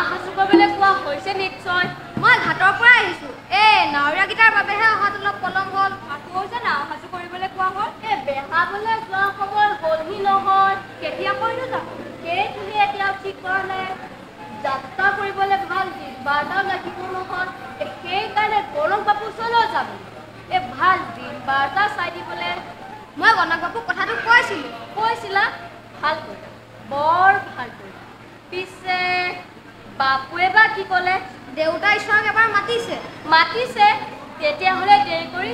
সাজু কৰিবলৈ কোৱা হৈছে নিশ্চয়। মই ঘাটৰ পৰা আহিছোঁ। নাৱৰীয়াকেইটাৰ বাবেহে অহাত অলপ পলম হ'ল। আকৌ যে নাও সাজু কৰিবলৈ কোৱা হ'ল। বেহাবলৈ যোৱা সময় হ'লহি নহয়। কেতিয়া কৰিলো যাম সেইখিনি এতিয়াও ঠিক কৰা নাই। যাত্ৰা কৰিবলৈ ভাল দিন বাৰটাও লাগিব নহয়। সেইকাৰণে গৌৰৱ বাবু ওচৰলৈ যাম। ভাল দিন বাৰটা চাই দিবলৈ মই গণক বাবুক কথাটো কৈছিলা। ভাল কৰিলা, বৰ ভাল কৰিলা। পিছে বাপুৱে বা কি ক'লে? দেউতা ঈশ্বৰক এবাৰ মাতিছে। তেতিয়াহ'লে দেৰি কৰি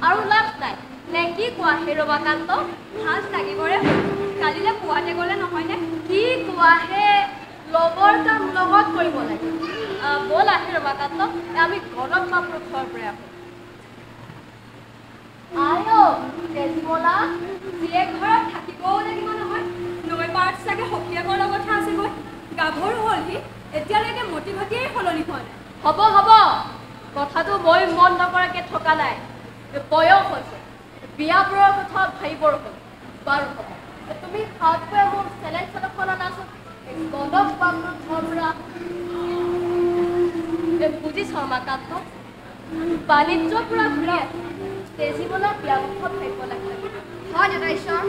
আৰু লাভ নাই নে কি কোৱা হে ৰমাকান্ত? সাজ লাগিবৰে কালিলৈ পুৱাতে গ'লে নহয়নে? কি কোৱা হে? লগৰ কাম লগত কৰিব লাগে। ব'ল আহে ৰমাকান্ত, আমি গণক বাপুৰ ওচৰৰ পৰা তেজীমলা জীয়েক ঘৰত থাকিবও লাগিব নহয়। নৈ পাৰত চাগে সখীয়েকৰ লগতহে আছেগৈ। গাভৰু হ'লহি, এতিয়ালৈকে মতি ভতিয়েই সলনি হোৱা নাই। হ'ব কথাটো মই মন নকৰাকৈ থকা নাই। বয়স হৈছে, বিয়াবোৰৰ কথা ভাবিবৰ হ'ল। বাৰু হ'ব, তুমি খাওঁতে মোৰ চেলেঞ্জ খনত আছো গণক বাপুৰ ঘৰৰ পৰা বুজিছ ৰমাকান্ত। বাণিজ্যৰ পৰা ঘূৰি তেজীমলাৰ বিয়া মুখত ভাবিব লাগে। হয় দাদা ঈশ্বৰ।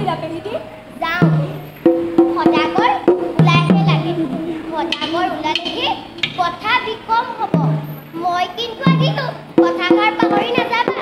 আহিলা পেহিটি যাওঁ সদাগৰ ওলাইহে লাগে সদাগৰ ওলালেহে কথা বিকম হ'ব মই কিন্তু আহিলোঁ কথাষাৰ পাহৰি নাযাবা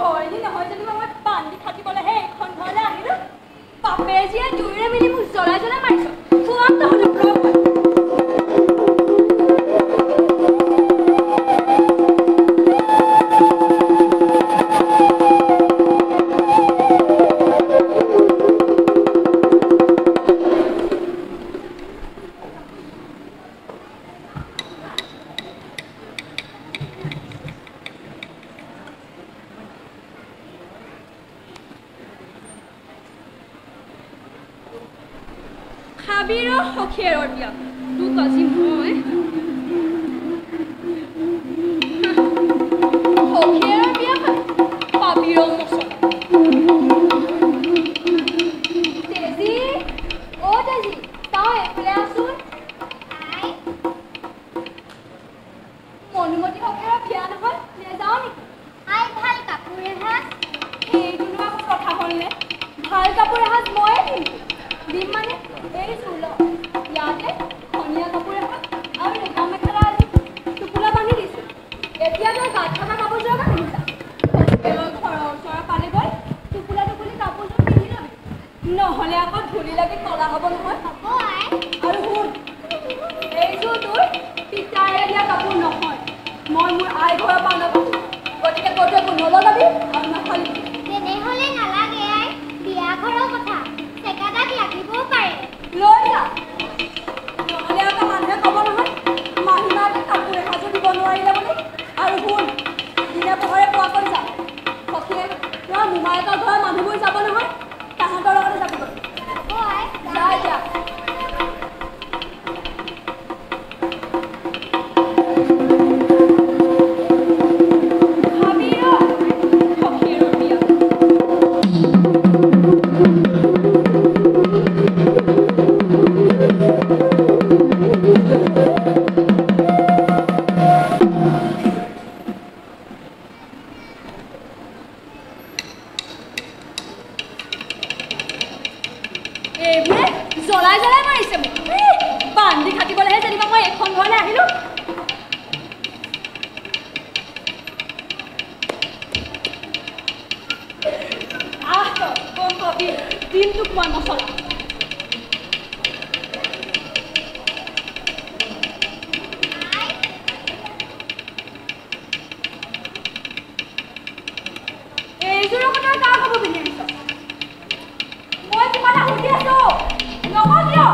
হয়নি নহয় যেনিবা মই বান্ধি থাকিবলৈহে এইখন ঘৰলৈ আহিলোঁ বাপে জীয়ে জুইৰে মিলি মোক জ্বলাই জ্বলাই মাৰিছ চোৱাম নহ'লে খাবিৰ সখীয়েৰৰ বিয়া তোক আজি মই সখীয়েৰৰ বিয়া পাবিৰ মচলা তেজি অ' তেজি তই এইফালে আছোন মনুমতী সখীয়েৰৰ বিয়া নহয় নেযাওঁ নেকি আই ভাল কাপোৰ এসাঁজ এইটোনো আকৌ কথা হ'লনে ভাল কাপোৰ এসাঁজ ময়ে দিম মানে এই চুল ইয়াতে ধনিয়া কাপোৰ এখন আৰু ৰেখা মেখেলা আজি টোপোলা বান্ধি দিছোঁ এতিয়া তই গাত থকা কাপোৰযোৰ পিন্ধিছা ঘৰৰ ওচৰৰ পালে গৈ টোপোলা টোপোলি কাপোৰযোৰ পিন্ধি ল'বি নহ'লে আকৌ ধূলি লাগি কলা হ'ব নহয় হ'ব আই আৰু শুন এইযোৰ তোৰ পিতাৰে দিয়া কাপোৰ নহয় মই মোৰ আই ঘৰৰ পৰা অনা কাপোৰ গতিকে ক'তো একো নলগাবি আৰু নাখালিবি তেনেহ'লে নালাগে আই বিয়া ঘৰৰ কথা চেকাটাক লাগিবও পাৰে লৈ যা নহ'লে আকৌ মানুহে ক'ব নহয় মাহীমাকে কাপোৰ এসাঁজো দিব নোৱাৰিলে বুলি আৰু শুন দিনে পোহৰে পোৱা কৰি যা সখীয়ে তোমাৰ মোমায়েকৰ ঘৰৰ মানুহবোৰ যাব নহয় তাহাঁতৰ লগতে যাবি হ'ব আই যা এতিয়া এইবোৰে জ্বলাই জ্বলাই মাৰিছে মোক বান্ধি থাকিবলৈহে যেনিবা মই এইখন ঘৰলৈ আহিলোঁ আহ তই গম পাবি দিনটোক মই মছলা এইযোৰৰ কথা কাৰ খবৰ পিন্ধি আহিছ মই কিবা এটা সুধি আছো নকওঁ কিয়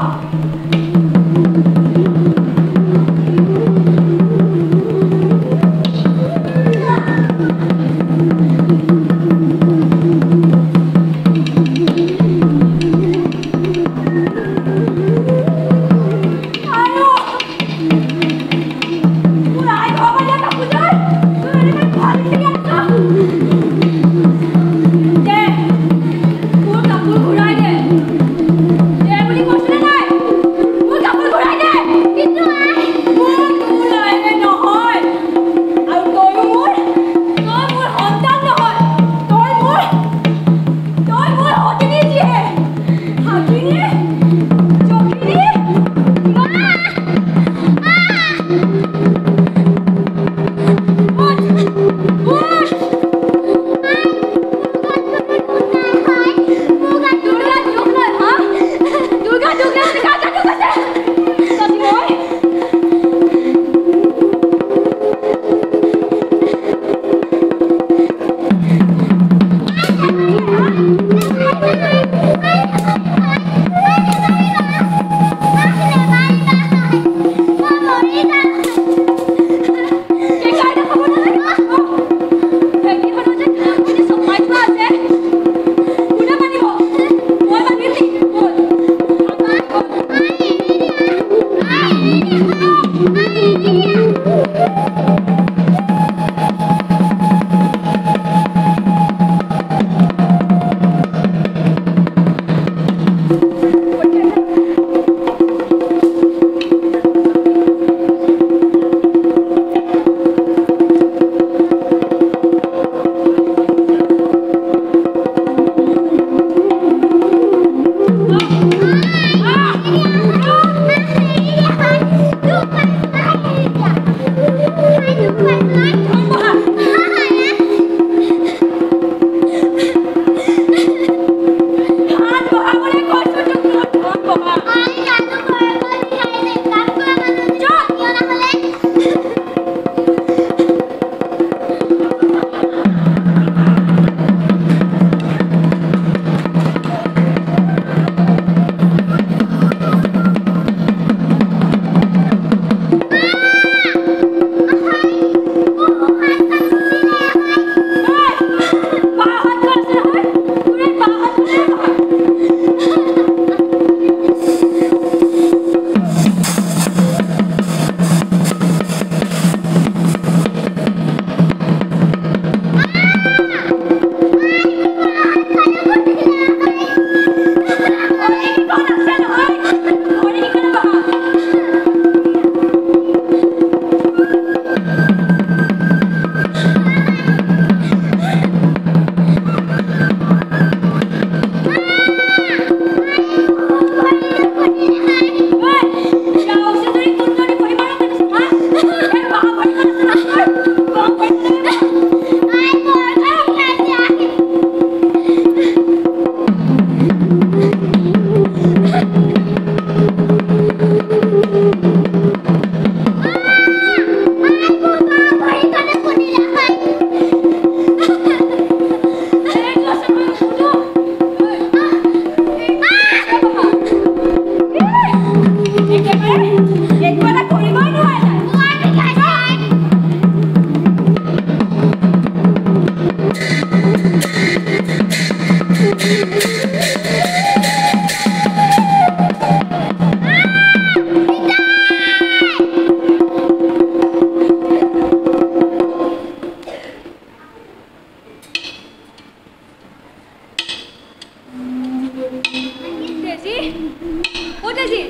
তেজি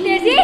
তেজি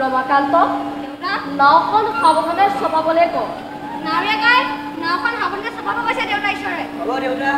ৰমাকান্ত দেউতা নাওখন সাৱধানে চপাবলৈ কওঁ নাৱৰীয়া গাই নাওখন সাৱধানে চপাব কৈছে দেউতা ঈশ্বৰে হ'ব দেউতা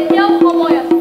এতিয়াও সময় আছে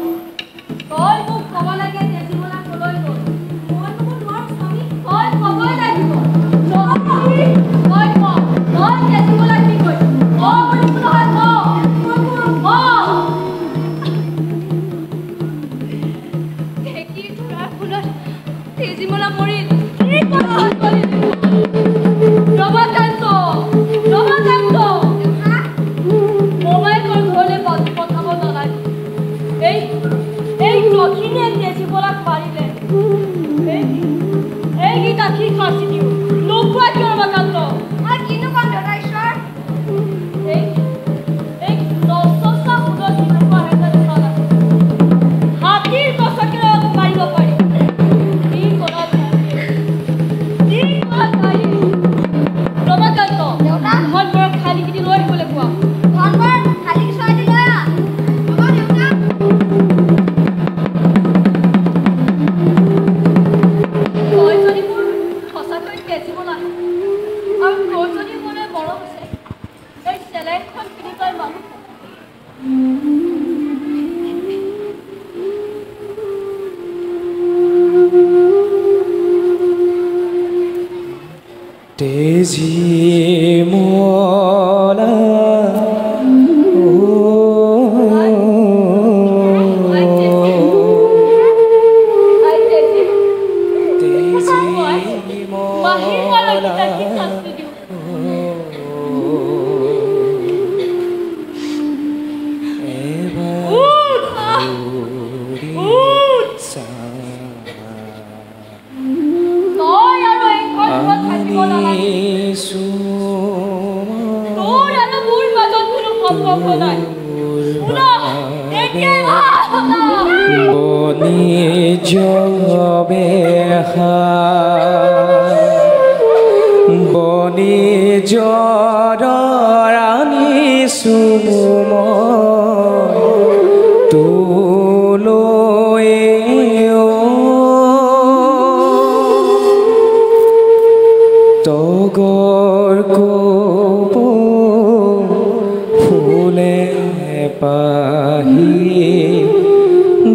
আৰু তোৰজনী মনে মৰম আছে এই চেলেংখন কিনি তই মানুহ তেজি মলা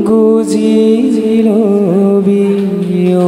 গুজিলো বিয়